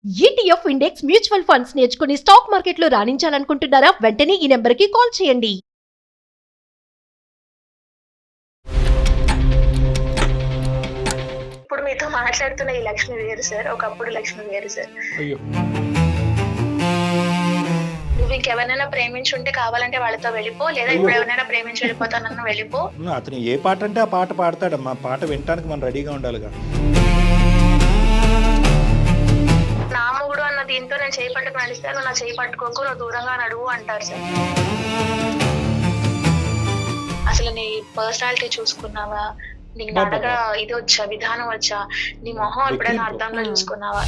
ETF index mutual funds నేర్చుకుని stock మార్కెట్లో రాణించాలనుకుంటున్నారా? వెంటనే ఈ నెంబర్కి కాల్ చేయండి. ఇప్పుడు మీతో మాట్లాడుతున్న ఈ లక్ష్మి వేరు సార్, ఒకప్పుడు లక్ష్మి వేరు సార్. అయ్యో నువ్వు ఇంకెవరినైనా ప్రేమించుంటే కావాలంటే వాళ్ళతో వెళ్ళిపో, లేదా ఇప్పుడు ఎవరైనా ప్రేమించి వెళ్ళిపోతానన్న వెళ్ళిపో. అతను ఏ పాట అంటే ఆ పాట పాడతాడమ్మా. పాట వినటానికి మనం రెడీగా ఉండాలిగా. నా మొగుడు అన్న దీంతో నేను చేయి పట్టుకు నడిస్తాను, నా చేయి పట్టుకోకు, నువ్వు దూరంగా నడువు అంటారు సార్. అసలు నీ పర్సనాలిటీ చూసుకున్నావా? నీకు నడక ఇది వచ్చా, విధానం వచ్చా, నీ మొహం ఎప్పుడైనా అర్థంలో చూసుకున్నావా?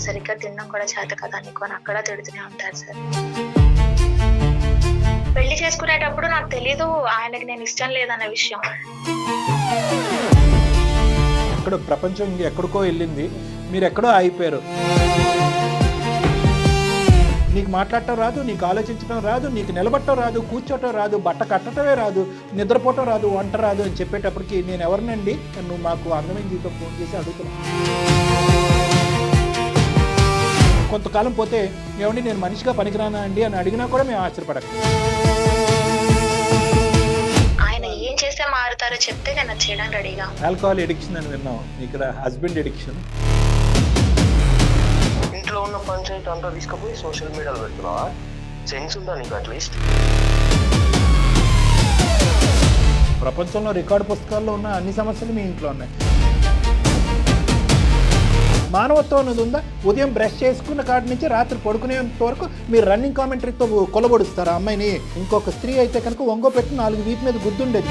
సరిగ్గా తినడం కూడా చేత కదా నీకు అని అక్కడ తిడుతూనే ఉంటారు సార్. పెళ్లి చేసుకునేటప్పుడు నాకు తెలీదు ఆయనకి నేను ఇష్టం లేదన్న విషయం. అక్కడ ప్రపంచం ఎక్కడికో వెళ్ళింది, మీరు ఎక్కడో ఆగిపోయారు. నీకు మాట్లాడటం రాదు, నీకు ఆలోచించడం రాదు, నీకు నిలబట్టడం రాదు, కూర్చోటం రాదు, బట్ట కట్టడమే రాదు, నిద్రపోవటం రాదు, వంట రాదు అని చెప్పేటప్పటికి నేను ఎవరినండి నువ్వు మాకు అందమైన జీవితం ఫోన్ చేసి అడుగుతున్నావు. కొంతకాలం పోతే ఏమండి నేను మనిషిగా పనికిరానా అండి అని అడిగినా కూడా మేము ఆశ్చర్యపడక. ఆయన ఏం చేస్తే మారుతారో చెప్తే నేను చేయడానికి రెడీగా. ఆల్కహాల్ ఎడిక్షన్ అని విన్నాం, ఇక్కడ హస్బెండ్ ఎడిక్షన్. ఇంట్లో ఉన్న పంచాయతీ అంతా తీసుకుపోయి సోషల్ మీడియాలో పెడుతున్నావా? సెన్స్ ఉందా నీకు అట్లీస్ట్? ప్రపంచంలో రికార్డు పుస్తకాల్లో ఉన్న అన్ని సమస్యలు మీ ఇంట్లో ఉన్నాయి. మానవత్వం అనేది ఉందా? ఉదయం బ్రష్ చేసుకున్న కాడి నుంచి రాత్రి పడుకునేంత వరకు మీరు రన్నింగ్ కామెంటరీతో కొలబొడుస్తారు ఆ అమ్మాయిని. ఇంకొక స్త్రీ అయితే కనుక ఒంగో పెట్టి 4 వీటి మీద గుద్దుండేది.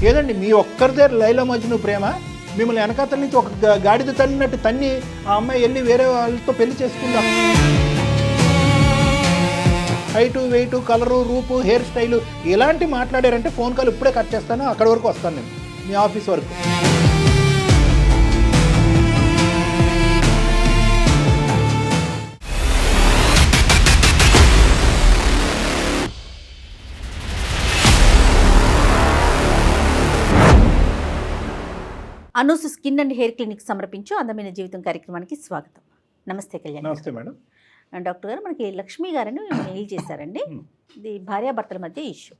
ఏదండి మీ ఒక్కరిదే లైలా మజ్ను ప్రేమ? మిమ్మల్ని వెనకాతల నుంచి ఒక గాడిద తన్నినట్టు తన్ని ఆ అమ్మాయి వెళ్ళి వేరే వాళ్ళతో పెళ్లి చేసుకుందాం. హైటు, వెయిటు, కలరు, రూపు, హెయిర్ స్టైలు ఇలాంటి మాట్లాడారంటే ఫోన్ కాల్ ఇప్పుడే కట్ చేస్తాను, అక్కడి వరకు వస్తాను నేను మీ ఆఫీస్ వరకు. Anu's skin and hair clinic సమర్పించు అందమైన జీవితం కార్యక్రమానికి స్వాగతం. నమస్తే కళ్యాణ్. నమస్తే మేడం. డాక్టర్ గారు, మనకి లక్ష్మి గారని మెయిల్ చేశారండి. ఇది భార్యాభర్తల మధ్య ఇష్యూ.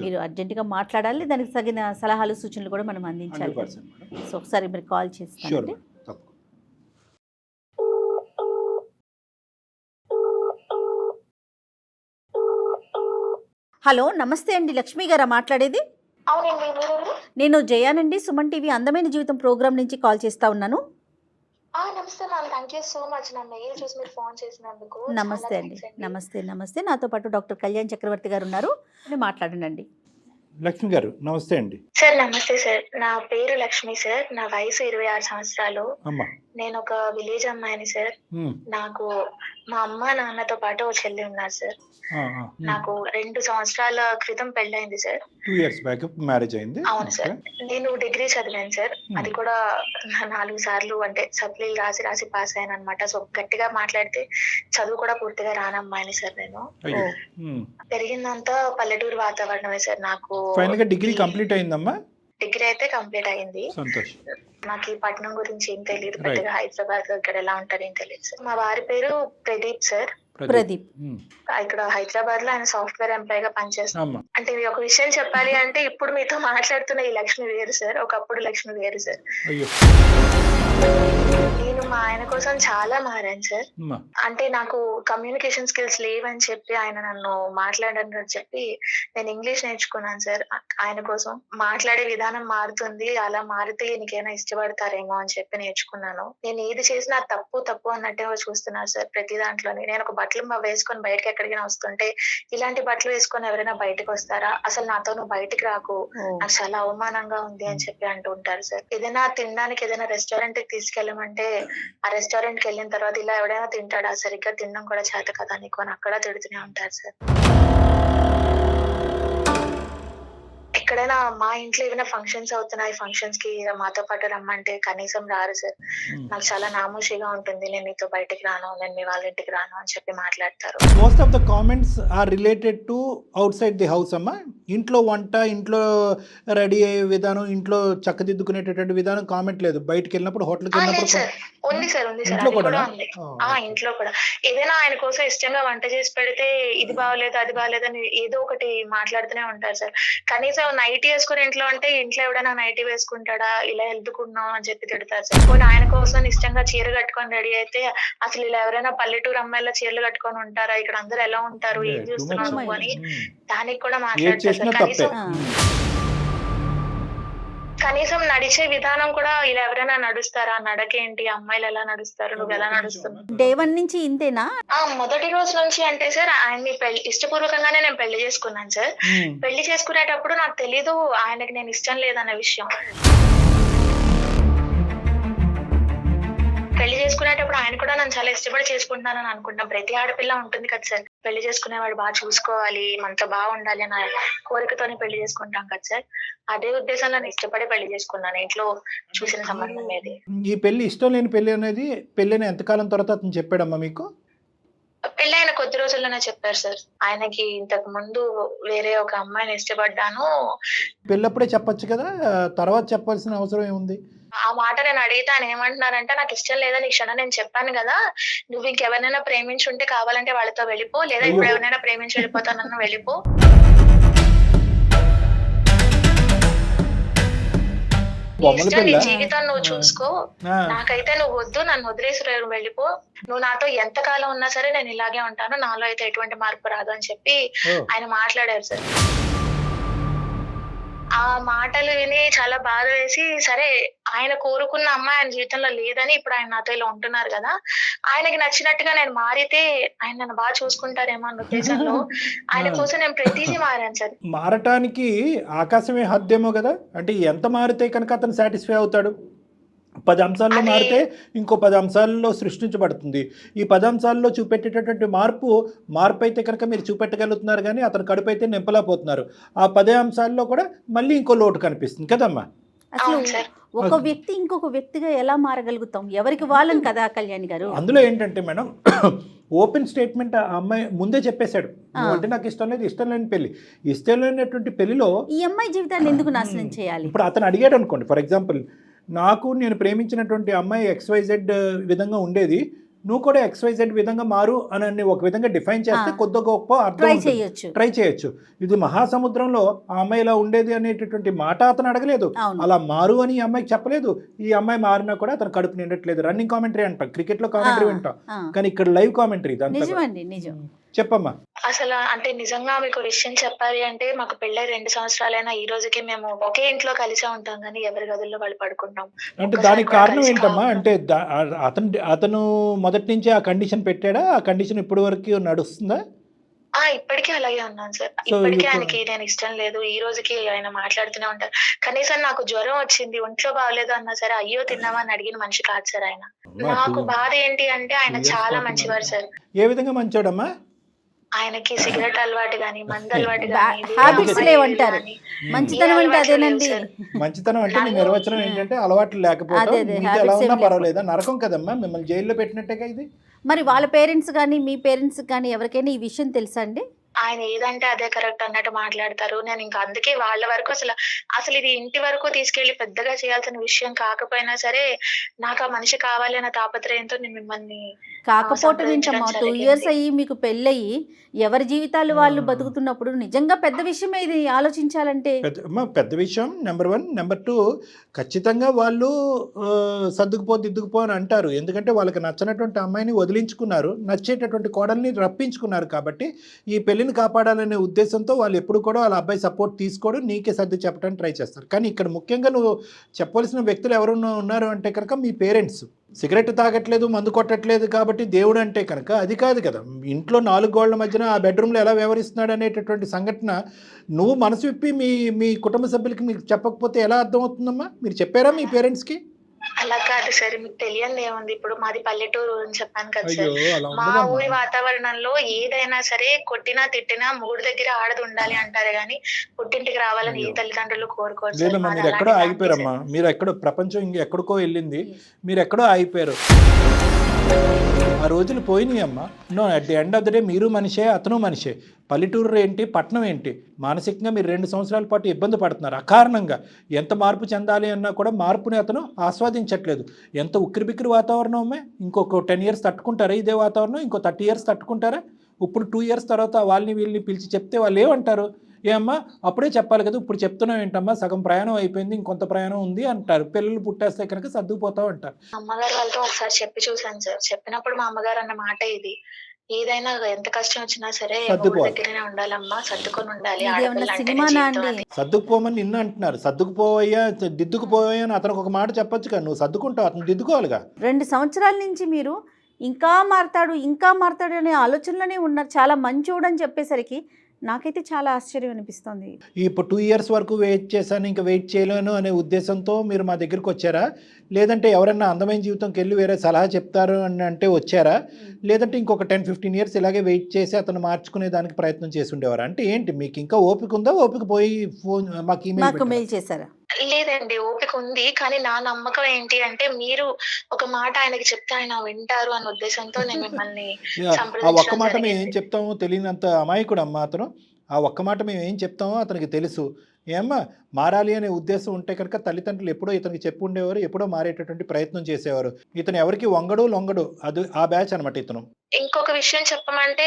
మీరు అర్జెంటుగా మాట్లాడాలి, దానికి తగిన సలహాలు సూచనలు కూడా మనం అందించాలి. సో ఒకసారి మీరు కాల్ చేస్తారండి. హలో, నమస్తే అండి. లక్ష్మి గారా మాట్లాడేది? అవునండి, మీరండి? నేను జయానండి, సుమన్ టీవీ అందమైన జీవితం ప్రోగ్రామ్ నుంచి కాల్ చేస్తా ఉన్నాను. నమస్తే ma'am, thank you so much నా మెయిల్ చూసి మీరు ఫోన్ చేసినందుకు. నమస్తే అండి. నమస్తే నమస్తే. నాతో పాటు డాక్టర్ కళ్యాణ్ చక్రవర్తి గారు ఉన్నారు, మాట్లాడండి. లక్ష్మి గారు నమస్తే అండి. సార్ నమస్తే సార్, నా పేరు లక్ష్మి సార్, నా వయసు 26 సంవత్సరాలు. నేను ఒక విలేజ్ అమ్మాయిని సార్. నాకు మా అమ్మ నాన్నతో పాటు ఒక చెల్లి ఉన్నారు సార్. నాకు 2 సంవత్సరాల క్రితం పెళ్ళైంది సార్. 2 years బ్యాక్ మ్యారేజ్ అయింది. అవును సార్, నేను డిగ్రీ చదివాను సార్. అది కూడా 4 సార్లు అంటే సప్లీలు రాసి రాసి పాస్ అయ్యాను అనమాట. సో గట్టిగా మాట్లాడితే చదువు కూడా పూర్తిగా రానమ్మాయిని సార్. నేను పెరిగిందంతా పల్లెటూరు వాతావరణమే సార్. నాకు ఫైనల్ గా డిగ్రీ కంప్లీట్ అయిందమ్మా? డిగ్రీ అయితే కంప్లీట్ అయింది. సంతోషం. నాకు ఈ పట్నం గురించి ఏం తెలియదు, పెద్దగా హైదరాబాద్ ఇక్కడ ఎలా ఉంటారు ఏం తెలియదు సార్. మా వారి పేరు ప్రదీప్ సార్. ప్రదీప్ ఇక్కడ హైదరాబాద్ లో ఆయన సాఫ్ట్వేర్ ఎంప్లాయ్ గా పనిచేస్తాం. అంటే ఒక విషయం చెప్పాలి అంటే ఇప్పుడు మీతో మాట్లాడుతున్న ఈ లక్ష్మి వేరు సార్, ఒకప్పుడు లక్ష్మి వేరు సార్. నేను మా ఆయన కోసం చాలా మారాను సార్. అంటే నాకు కమ్యూనికేషన్ స్కిల్స్ లేవని చెప్పి ఆయన నన్ను మాట్లాడని చెప్పి నేను ఇంగ్లీష్ నేర్చుకున్నాను సార్. ఆయన కోసం మాట్లాడే విధానం మారుతుంది, అలా మారితే నీకైనా ఇష్టపడతారేమో అని చెప్పి నేర్చుకున్నాను. నేను ఏది చేసినా తప్పు తప్పు అన్నట్టే చూస్తున్నాను సార్ ప్రతి దాంట్లోని. నేను ఒక బట్టలు వేసుకొని బయటకి ఎక్కడికైనా వస్తుంటే ఇలాంటి బట్టలు వేసుకొని ఎవరైనా బయటకు వస్తారా, అసలు నాతో నువ్వు బయటకు రాకు, నాకు చాలా అవమానంగా ఉంది అని చెప్పి అంటూ ఉంటారు సార్. ఏదైనా తినడానికి ఏదైనా రెస్టారెంట్ కి తీసుకెళ్ళమంటే ఆ రెస్టారెంట్ కి వెళ్ళిన తర్వాత ఇలా ఎవడైనా తింటాడా, సరిగ్గా తినడం కూడా చేత కదా నీకు అని అక్కడ తిడుతూనే ఉంటారు సార్. ఎక్కడైనా మా ఇంట్లో ఏమైనా ఫంక్షన్స్ అవుతున్నాయి, ఫంక్షన్స్ కి మాతో పాటు రమ్మంటే కనీసం రారు సార్. నాకు చాలా నామోషిగా ఉంటుంది, నేను నీతో బయటికి రాను, నేను మీ వాళ్ళ ఇంటికి రాను అని చెప్పి మాట్లాడతారు. Most of the comments are related to outside the house అమ్మా. ఇంట్లో వంట, ఇంట్లో రెడీ అయ్యే విధానం, ఇంట్లో చక్కదిద్దుకునేటటువంటి విధానం కామెంట్ లేదు. బయటకు వెళ్ళినప్పుడు హోటల్కి లేదు వెళ్ళినప్పుడు సార్, ఉంది సార్, ఉంది సార్, ఇంట్లో అది కూడా కూడా ఉంది. ఇంట్లో కూడా ఏదైనా ఆయన కోసం ఇష్టంగా వంట చేసి పెడితే ఇది బాగలేదు అది బాగలేదు అని ఏదో ఒకటి మాట్లాడుతూనే ఉంటారు సార్. కనీసం నైటీ వేసుకుని ఇంట్లో అంటే ఇంట్లో ఎవడైనా నైటీ వేసుకుంటాడా, ఇలా వెళ్తున్నావు అని చెప్పి తిడతారు సార్. పోనీ ఆయన కోసం ఇష్టంగా చీర కట్టుకొని రెడీ అయితే అసలు ఇలా ఎవరైనా పల్లెటూరు అమ్మాయిల చీరలు కట్టుకొని ఉంటారా, ఇక్కడ అందరు ఎలా ఉంటారు, ఏం చూస్తున్నావు నువ్వు అని దానికి కూడా మాట్లాడతారు సార్. కనీసం నడిచే విధానం కూడా ఇలా ఎవరైనా నడుస్తారా, నడకేంటి, అమ్మాయిలు ఎలా నడుస్తారు, నువ్వు ఎలా నడుస్తున్నావు. డే 1 నుంచి ఇంతేనా? మొదటి రోజు నుంచి అంటే సార్ ఆయన్ని ఇష్టపూర్వకంగానే నేను పెళ్లి చేసుకున్నాను సార్. పెళ్లి చేసుకునేటప్పుడు నాకు తెలీదు ఆయనకి నేను ఇష్టం లేదన్న విషయం. పెళ్లి చేసుకునేటప్పుడు ఆయన కూడా నన్ను చాలా ఇష్టపడి చేసుకుంటున్నానని అనుకుంటున్నాను. ప్రతి ఆడపిల్ల ఉంటుంది కదా సార్, పెళ్లి చేసుకునేవాడు బాగా చూసుకోవాలి, మనతో బాగుండాలి అన్న కోరికతోనే పెళ్లి చేసుకుంటాం కదా సార్. అదే ఉద్దేశంలో నేను ఇష్టపడి పెళ్లి చేసుకున్నాను. ఇంట్లో చూసిన సంబంధం ఏది. ఈ పెళ్లి ఇష్టం లేని పెళ్లి అనేది పెళ్ళైన ఎంతకాలం తర్వాత అతను చెప్పాడమ్మా మీకు? పెళ్లి ఆయన కొద్ది రోజుల్లోనే చెప్పారు సార్. ఆయనకి ఇంతకు ముందు వేరే ఒక అమ్మాయిని ఇష్టపడ్డాను. పెళ్ళప్పుడే చెప్పొచ్చు కదా, తర్వాత చెప్పాల్సిన అవసరం ఏముంది? ఆ మాట నేను అడిగితే ఆయన ఏమంటున్నారంటే, నాకు ఇష్టం లేదని ఈ క్షణం నేను చెప్పాను కదా, నువ్వు ఇంకెవరినైనా ప్రేమించుంటే కావాలంటే వాళ్ళతో వెళ్ళిపో, లేదా ఇప్పుడు ఎవరినైనా ప్రేమించి వెళ్ళిపోతానన్నా వెళ్ళిపో, నీ జీవితం నువ్వు చూసుకో, నాకైతే నువ్వు వద్దు, నన్ను వదిలేసి వెళ్ళిపో, నువ్వు నాతో ఎంత కాలం ఉన్నా సరే నేను ఇలాగే ఉంటాను, నాలో అయితే ఎటువంటి మార్పు రాదు అని చెప్పి ఆయన మాట్లాడారు సార్. ఆ మాటలు విని చాలా బాధ వేసి, సరే ఆయన కోరుకున్న అమ్మాయి ఆయన జీవితంలో లేదని ఇప్పుడు ఆయన నాతో ఇలా ఉంటున్నారు కదా, ఆయనకి నచ్చినట్టుగా నేను మారితే ఆయన నన్ను బాగా చూసుకుంటారేమో అన్న ఉద్దేశంలో ఆయన కోసం నేను ప్రతిదీ మారాను సార్. మారటానికి ఆకాశమే హద్దేమో కదా, అంటే ఎంత మారితే కనుక అతను సాటిస్ఫై అవుతాడు? 10 అంశాల్లో మారితే ఇంకో 10 అంశాల్లో సృష్టించబడుతుంది. ఈ 10 అంశాల్లో చూపెట్టేటటువంటి మార్పు అయితే కనుక మీరు చూపెట్టగలుగుతున్నారు, కానీ అతను కడుపు అయితే నింపలేకపోతున్నారు. ఆ 10 అంశాల్లో కూడా మళ్ళీ ఇంకో లోటు కనిపిస్తుంది కదమ్మా. అసలు ఒక వ్యక్తి ఇంకొక వ్యక్తిగా ఎలా మారగలుగుతాం? ఎవరికి వాళ్ళని కదా కళ్యాణి గారు. అందులో ఏంటంటే మేడం, ఓపెన్ స్టేట్మెంట్ ఆ అమ్మాయి ముందే చెప్పేశాడు, అంటే నాకు ఇష్టం లేదు, ఇష్టం లేని పెళ్లి. ఇష్టం లేనటువంటి పెళ్లిలో ఈ అమ్మాయి జీవితాన్ని ఎందుకు నాశనం చేయాలి? ఇప్పుడు అతను అడిగాడు అనుకోండి, ఫర్ ఎగ్జాంపుల్, నేను ప్రేమించినటువంటి అమ్మాయి XYZ విధంగా ఉండేది, నువ్వు కూడా XYZ విధంగా మారు అని ఒక విధంగా డిఫైన్ చేస్తే కొద్ది గొప్ప అర్థం ట్రై చేయొచ్చు. ఇది మహాసముద్రంలో ఆ అమ్మాయి ఇలా ఉండేది అనేటటువంటి మాట అతను అడగలేదు, అలా మారు అని ఈ అమ్మాయికి చెప్పలేదు. ఈ అమ్మాయి మారినా కూడా అతను కడుపు నిండట్లేదు. రన్నింగ్ కామెంటరీ అంటాం, క్రికెట్ లో కామెంటరీ వింటాం, కానీ ఇక్కడ లైవ్ కామెంటరీ. చెప్పమ్మా. అసలు అంటే నిజంగా మీకు విషయం చెప్పాలి అంటే, మాకు పెళ్ళై 2 సంవత్సరాలైనా ఈ రోజుకి మేము ఒకే ఇంట్లో కలిసే ఉంటాం, కానీ ఎవరి గదుల్లో వాళ్ళు పడుకుంటాం. అంటే దానికి కారణం ఏంటమ్మా? అంటే అతను మొదటి నుంచి ఆ కండిషన్ పెట్టాడా? ఆ కండిషన్ ఇప్పటి వరకు నడుస్తుందా? ఇప్పటికీ అలాగే ఉన్నాను సార్. ఇప్పటికీ ఆయనకి నేను ఇష్టం లేదు, ఈ రోజుకి ఆయన మాట్లాడుతూనే ఉంటారు. కనీసం నాకు జ్వరం వచ్చింది, ఒంట్లో బాగలేదు అన్నా సరే అయ్యో తిన్నావా అని అడిగిన మనిషి కాదు సార్ ఆయన. నాకు బాధ ఏంటి అంటే, ఆయన చాలా మంచివారు సార్. ఏ విధంగా మంచోడమ్మా? ఆయనకి సిగరెట్ అలవాటు గానీ, మందు అలవాటు హ్యాబిట్స్ లేవంటారు. మంచితనం అంటే అదేనండి. మంచితనం అంటే మీ నిర్వచనం ఏంటంటే అలవాట్లు లేకపోతే ఎలా ఉన్నా పర్వాలేదా? నరకం కదమ్మా, మిమ్మల్ని జైల్లో పెట్టినట్టేగా ఇది. మరి వాళ్ళ పేరెంట్స్ కానీ మీ పేరెంట్స్ కానీ ఎవరికైనా ఈ విషయం తెలుసా అండి? ఆయన ఏదంటే అదే కరెక్ట్ అన్నట్టు మాట్లాడతారు. నేను ఇంకా అందుకే వాళ్ళ వరకు అసలు ఇది ఇంటి వరకు తీసుకెళ్లి పెద్దగా చేయాల్సిన విషయం కాకపోయినా సరే, నాకు ఆ మనిషి కావాలి అన్న తాపత్రయంతో నేను మిమ్మల్ని. కాకపోతే 2 years అయ్యి మీకు పెళ్ళయి ఎవరి జీవితాలు వాళ్ళు బతుకుతున్నప్పుడు నిజంగా పెద్ద విషయమే ఇది. ఆలోచించాలంటే పెద్ద విషయం నెంబర్ 1. నెంబర్ 2, ఖచ్చితంగా వాళ్ళు సర్దుకుపో అని అంటారు. ఎందుకంటే వాళ్ళకి నచ్చినటువంటి అమ్మాయిని వదిలించుకున్నారు, నచ్చేటటువంటి కోడల్ని రప్పించుకున్నారు. కాబట్టి ఈ పెళ్లిని కాపాడాలనే ఉద్దేశంతో వాళ్ళు ఎప్పుడు కూడా వాళ్ళ అబ్బాయి సపోర్ట్ తీసుకోవడం, నీకే సర్ది చెప్పడానికి ట్రై చేస్తారు. కానీ ఇక్కడ ముఖ్యంగా నువ్వు చెప్పవలసిన వ్యక్తులు ఎవరున్నా ఉన్నారు అంటే కనుక మీ పేరెంట్స్. సిగరెట్ తాగట్లేదు, మందు కొట్టట్లేదు కాబట్టి దేవుడు అంటే కనుక అది కాదు కదా. ఇంట్లో 4 గోళ్ల మధ్యన ఆ బెడ్రూమ్లో ఎలా వ్యవహరిస్తున్నాడు అనేటటువంటి సంఘటన నువ్వు మనసు విప్పి మీ కుటుంబ సభ్యులకి మీకు చెప్పకపోతే ఎలా అర్థమవుతుందమ్మా? మీరు చెప్పారా మీ పేరెంట్స్కి? అలా కాదు సార్, మీకు తెలియంది ఏముంది, ఇప్పుడు మాది పల్లెటూరు అని చెప్పాను కదా అయ్యో సార్. అలా మా ఉండదమ్మా. ఊరి వాతావరణంలో ఏదైనా సరే కొట్టినా తిట్టినా మొగుడు దగ్గర ఆడది ఉండాలి అంటారు గానీ పుట్టింటికి రావాలని ఏ అయ్యో. తల్లిదండ్రులు కోరుకోరు సార్. లేదమ్మా, మాది మీరు ఎక్కడో అలాంటి ఫ్యామిలీ ఆగిపోయారమ్మా. సార్. మీరు ఎక్కడో ప్రపంచం ఎక్కడికో వెళ్ళింది, మీరు ఎక్కడో ఆగిపోయారు. ఆ రోజులు పోయినాయి అమ్మా. No, at the end of the day మీరు మనిషే, అతను మనిషే. పల్లెటూరు ఏంటి, పట్టణం ఏంటి, మానసికంగా మీరు 2 సంవత్సరాల పాటు ఇబ్బంది పడుతున్నారు అకారణంగా. ఎంత మార్పు చెందాలి అన్నా కూడా మార్పుని అతను ఆస్వాదించట్లేదు. ఎంత ఉక్కిరిబిక్కిరి వాతావరణం అమ్మే. ఇంకొక 10 years తట్టుకుంటారా ఇదే వాతావరణం? ఇంకో 30 years తట్టుకుంటారా? ఇప్పుడు 2 years తర్వాత వాళ్ళని వీళ్ళని పిలిచి చెప్తే వాళ్ళు ఏమంటారు? ఏమ్మా అప్పుడే చెప్పాలి కదా, ఇప్పుడు చెప్తున్నావు ఏంటమ్మా, సగం ప్రయాణం అయిపోయింది, ఇంకొంత ప్రయాణం ఉంది అంటారు. పిల్లలు పుట్టేస్తే కనుక సర్దుకుపోతావు అంటారు. అమ్మగారు వాళ్ళతో ఒకసారి చెప్పి చూసాను సార్. చెప్పినప్పుడు మా అమ్మగారు అన్న మాట ఇది, ఏదైనా ఎంత కష్టం వచ్చినా సరే మొగుడు సర్దుకోవాలి. దగ్గరనే ఉండాలమ్మా, సర్దుకొని ఉండాలి, ఇదేమన్నా ఆడపిల్ల అంటేనే సినిమానా జీవితం అండి? అని. సర్దుకుపోమని నిన్ను అంటున్నారు. సర్దుకుపోవయ్యా, దిద్దుకుపోవయ్యా అని అతనికి ఒక మాట చెప్పొచ్చు కదా. నువ్వు సర్దుకుంటావు, అతను దిద్దుకోవాలిగా. 2 సంవత్సరాల నుంచి మీరు ఇంకా మారతాడు అనే ఆలోచనలోనే ఉన్నారు. చాలా మంచోడని చెప్పేసరికి నాకైతే చాలా ఆశ్చర్యం అనిపిస్తుంది. ఇప్పుడు 2 years వరకు వెయిట్ చేశాను, ఇంకా వెయిట్ చేయలేను అనే ఉద్దేశంతో మీరు మా దగ్గరికి వచ్చారా? లేదంటే ఎవరైనా అందమైన జీవితంకి వెళ్ళి వేరే సలహా చెప్తారు అని అంటే వచ్చారా? లేదంటే ఇంకొక 10-15 years ఇలాగే వెయిట్ చేసి అతను మార్చుకునే దానికి ప్రయత్నం చేసి ఉండేవారా? అంటే ఏంటి, మీకు ఇంకా ఓపిక ఉందా? ఓపిక పోయి ఫోన్ మాకు మాకు ఈమెయిల్ మెయిల్ చేశారా? లేదండి, ఓపిక ఉంది. కానీ నా నమ్మకం ఏంటి అంటే మీరు ఒక మాట ఆయనకి చెప్తే ఆయన వింటారు అనే ఉద్దేశంతో నేను మిమ్మల్ని ఆ ఒక్క సంప్రదించడం మాట మేము ఏం జరిగింది. చెప్తామో తెలియనంత అమాయకుడు అమ్మా అతను. ఆ ఒక్క మాట మేము ఏం చెప్తామో అతనికి తెలుసు. ఏమ్మా మారాలి అనే ఉద్దేశం ఉంటే కనుక తల్లిదండ్రులు ఎప్పుడో ఇతనికి చెప్పు ఉండేవారు, ఎప్పుడో మారేటటువంటి ప్రయత్నం చేసేవారు. ఇతను ఎవరికి వంగడు లొంగడు, అది ఆ బ్యాచ్ అనమాట ఇతను. ఇంకొక విషయం చెప్పమంటే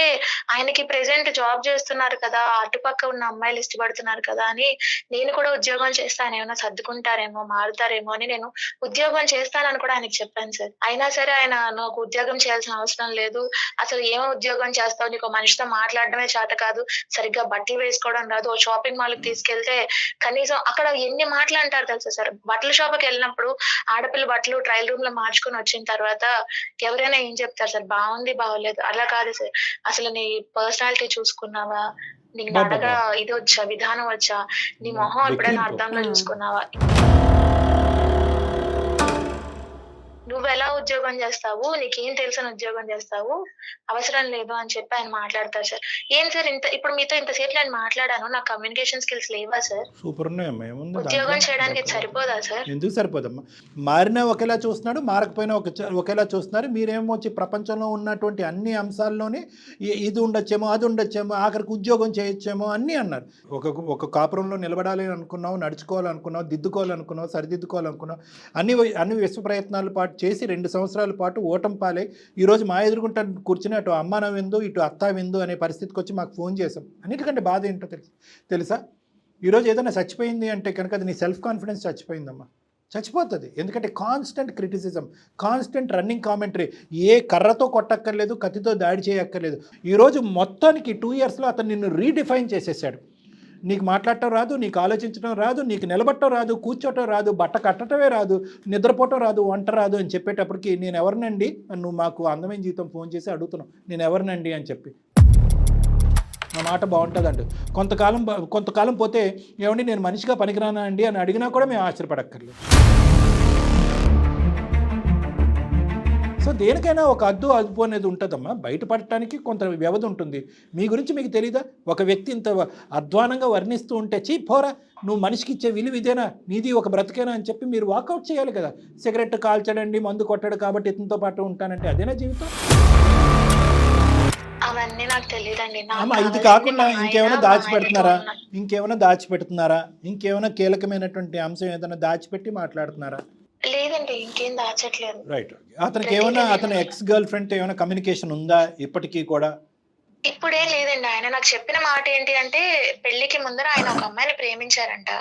ఆయనకి ప్రెసెంట్ జాబ్ చేస్తున్నారు కదా, అటుపక్క ఉన్న అమ్మాయిలు ఇష్టపడుతున్నారు కదా అని నేను కూడా ఉద్యోగం చేస్తాను, ఏమైనా సర్దుకుంటారేమో మారుతారేమో అని నేను ఉద్యోగం చేస్తానని కూడా ఆయనకి చెప్పాను సార్. అయినా సరే ఆయన నాకు ఉద్యోగం చేయాల్సిన అవసరం లేదు, అసలు ఏమో ఉద్యోగం చేస్తావు, నీకు మనిషితో మాట్లాడడమే చేత కాదు, సరిగ్గా బట్టలు వేసుకోవడం రాదు, ఓ షాపింగ్ మాల్ కి తీసుకెళ్తే కనీసం అక్కడ ఎన్ని మాటలు అంటారు తెలుసా సార్. బట్టల షాప్ కి వెళ్ళినప్పుడు ఆడపిల్ల బట్టలు ట్రయల్ రూమ్ లో మార్చుకొని వచ్చిన తర్వాత ఎవరైనా ఏం చెప్తారు సార్, బాగుంది బాగోలేదు. అలా కాదు సార్, అసలు నీ పర్సనాలిటీ చూసుకున్నావా, నీకు నడక ఇది వచ్చా, విధానం వచ్చా, నీ మొహం ఎప్పుడైనా అద్దంలో చూసుకున్నావా, నువ్వు ఎలా ఉద్యోగం చేస్తావు, నీకేం తెలిసిన ఉద్యోగం చేస్తావు, అవసరం లేదు అని చెప్పి ఆయన మాట్లాడతారు సార్. ఏం సార్ ఇంత ఇప్పుడు మీతో ఇంతసేపు నేను మాట్లాడాను, నా కమ్యూనికేషన్ స్కిల్స్ లేవా సార్? సూపర్ ఉన్నాయమ్మా, ఏముంది ఉద్యోగం దాంట్లో? చేయడానికి ఇది సరిపోదా సార్? ఎందుకు సరిపోదమ్మా? మారినా ఒకేలా చూస్తున్నాడు, మారకపోయినా ఒకేలా చూస్తున్నారు. మీరేమో వచ్చి ప్రపంచంలో ఉన్నటువంటి అన్ని అంశాల్లోనే ఇది ఉండొచ్చేమో, అది ఉండొచ్చేమో, ఆఖరికి ఉద్యోగం చేయొచ్చేమో అన్నీ అన్నారు. ఒక కాపురంలో నిలబడాలి అనుకున్నావు, నడుచుకోవాలనుకున్నావు, దిద్దుకోవాలనుకున్నావు, సరిదిద్దుకోవాలనుకున్నావు, అన్ని విశ్వ ప్రయత్నాల పాటు చేసి 2 సంవత్సరాల పాటు ఓటం పాలై ఈరోజు మా ఎదురుగుంట కూర్చుని అటు అమ్మ విందు ఇటు అత్త విందు అనే పరిస్థితికి వచ్చి మాకు ఫోన్ చేసాం. అన్నిటికంటే బాధ ఏంటో తెలుసా? ఈరోజు ఏదైనా చచ్చిపోయింది అంటే కనుక అది నీ సెల్ఫ్ కాన్ఫిడెన్స్ చచ్చిపోయిందమ్మా, చచ్చిపోతుంది. ఎందుకంటే constant criticism, constant running commentary. ఏ కర్రతో కొట్టక్కర్లేదు, కత్తితో దాడి చేయక్కర్లేదు. ఈరోజు మొత్తానికి 2 yearsలో అతను నిన్ను రీడిఫైన్ చేసేసాడు. నీకు మాట్లాడటం రాదు, నీకు ఆలోచించడం రాదు, నీకు నిలబట్టం రాదు, కూర్చోటం రాదు, బట్ట కట్టడమే రాదు, నిద్రపోవటం రాదు, వంట రాదు అని చెప్పేటప్పటికి నేను ఎవరినండి నువ్వు మాకు అందమైన జీవితం ఫోన్ చేసి అడుగుతున్నావు, నేను ఎవరినండి అని చెప్పి. నా మాట బాగుంటుందండి. కొంతకాలం పోతే ఏమండి నేను మనిషిగా పనికిరానా అండి అని అడిగినా కూడా మేము ఆశ్చర్యపడక్కర్లేదు. సో దేనికైనా ఒక అదుపు అనేది ఉంటుందమ్మా. బయటపడటానికి కొంత వ్యవధి ఉంటుంది. మీ గురించి మీకు తెలీదా? ఒక వ్యక్తి ఇంత అధ్వానంగా వర్ణిస్తూ ఉంటే పోరా, నువ్వు మనిషికి ఇచ్చే విలువ ఇదేనా, నీది ఒక బ్రతికేనా అని చెప్పి మీరు వాకౌట్ చేయాలి కదా. సిగరెట్ కాల్చడండి, మందు కొట్టాడు కాబట్టి ఇతనితో పాటు ఉంటానంటే అదేనా జీవితం? అవన్నీ నాకు తెలియదండి. అమ్మ ఇది కాకుండా ఇంకేమైనా దాచిపెడుతున్నారా? ఇంకేమైనా కీలకమైనటువంటి అంశం ఏదైనా దాచిపెట్టి మాట్లాడుతున్నారా? లేదండి, ఇంకేం దాచట్లేదు. రైట్. అతనికి ఏమైనా అతని ఎక్స్ గర్ల్ ఫ్రెండ్ ఏమైనా కమ్యూనికేషన్ ఉందా ఇప్పటికీ కూడా? ఇప్పుడేం లేదండి. ఆయన నాకు చెప్పిన మాట ఏంటి అంటే పెళ్లికి ముందర ఆయన ఒక అమ్మాయిని ప్రేమించారంట.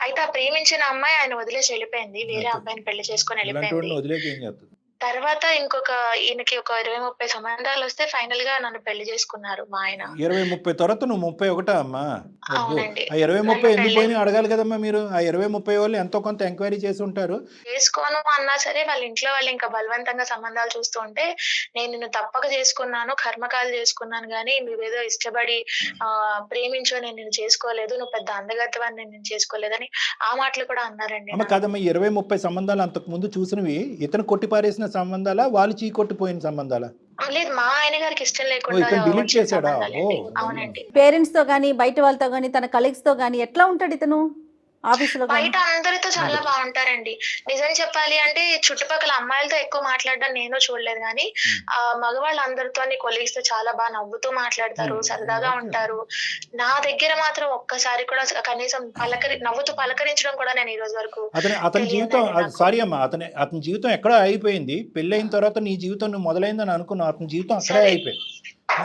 అయితే ఆ ప్రేమించిన అమ్మాయి ఆయన వదిలేసి వెళ్ళిపోయింది, వేరే అబ్బాయిని పెళ్లి చేసుకొని వెళ్ళిపోయింది. వదిలేకి ఏం చేస్తుంది? తర్వాత ఈయనకి ఒక 20-30 సంబంధాలు వస్తే ఫైనల్ గా నన్ను పెళ్లి చేసుకున్నారు మా ఆయన. 20-30 తర్వాత నువ్వు 31 అమ్మా. అబ్బో, అవునండి. ఆ 20-30 నన్ను ఎందుకు పెళ్లి పోయినా అడగాలి కదమ్మా మీరు. ఆ 20-30 వాళ్ళు ఎంతో కొంత ఎంక్వైరీ చేసి ఉంటారు. చేసుకోను అన్నా సరే వాళ్ళ ఇంట్లో వాళ్ళు ఇంకా బలవంతంగా సంబంధాలు చూస్తూ ఉంటే, నేను నిన్ను తప్పక చేసుకున్నాను, కర్మకాలు చేసుకున్నాను గానీ నువ్వేదో ఇష్టపడి ప్రేమించో నేను నిన్ను చేసుకోలేదు, నువ్వు పెద్ద అందగత్తెవని నేను నిన్ను చేసుకోలేదని ఆ మాటలు కూడా అన్నారండి అమ్మ నాకు. కాదమ్మా, 20-30 సంబంధాలు అంతకు ముందు చూసినవి ఇతను కొట్టిపారేసిన సంబంధాలా, వాళ్ళు చీకొట్టిపోయిన సంబంధాలా? లేదు, మా ఆయన గారికి ఇష్టం ఓ, లేకుండా ఇతను డిలీట్ వచ్చిన చేశాడా? సంబంధాలండి. ఓ, అవునండి. పేరెంట్స్తో కానీ బయట వాళ్ళతో కానీ తన కలీగ్స్తో కానీ ఎట్లా ఉంటాడు ఇతను ఆఫీసులో కానీ? బయట అందరితో చాలా బాగుంటారండి. నిజం చెప్పాలి అంటే చుట్టుపక్కల అమ్మాయిలతో ఎక్కువ మాట్లాడడం నేను చూడలేదు కానీ మగవాళ్ళ అందరితో కొలీగ్స్ తో చాలా బాగా నవ్వుతూ మాట్లాడతారు, సరదాగా ఉంటారు. నా దగ్గర మాత్రం ఒక్కసారి కూడా కనీసం నవ్వుతూ పలకరించడం కూడా నేను ఈ రోజు వరకు అతని జీవితం సారీ అమ్మా, అతని జీవితం ఎక్కడో అయిపోయింది. పెళ్ళైన తర్వాత నీ జీవితం నువ్వు మొదలైందని అనుకున్నావు, అతని జీవితం అక్కడే అయిపోయింది.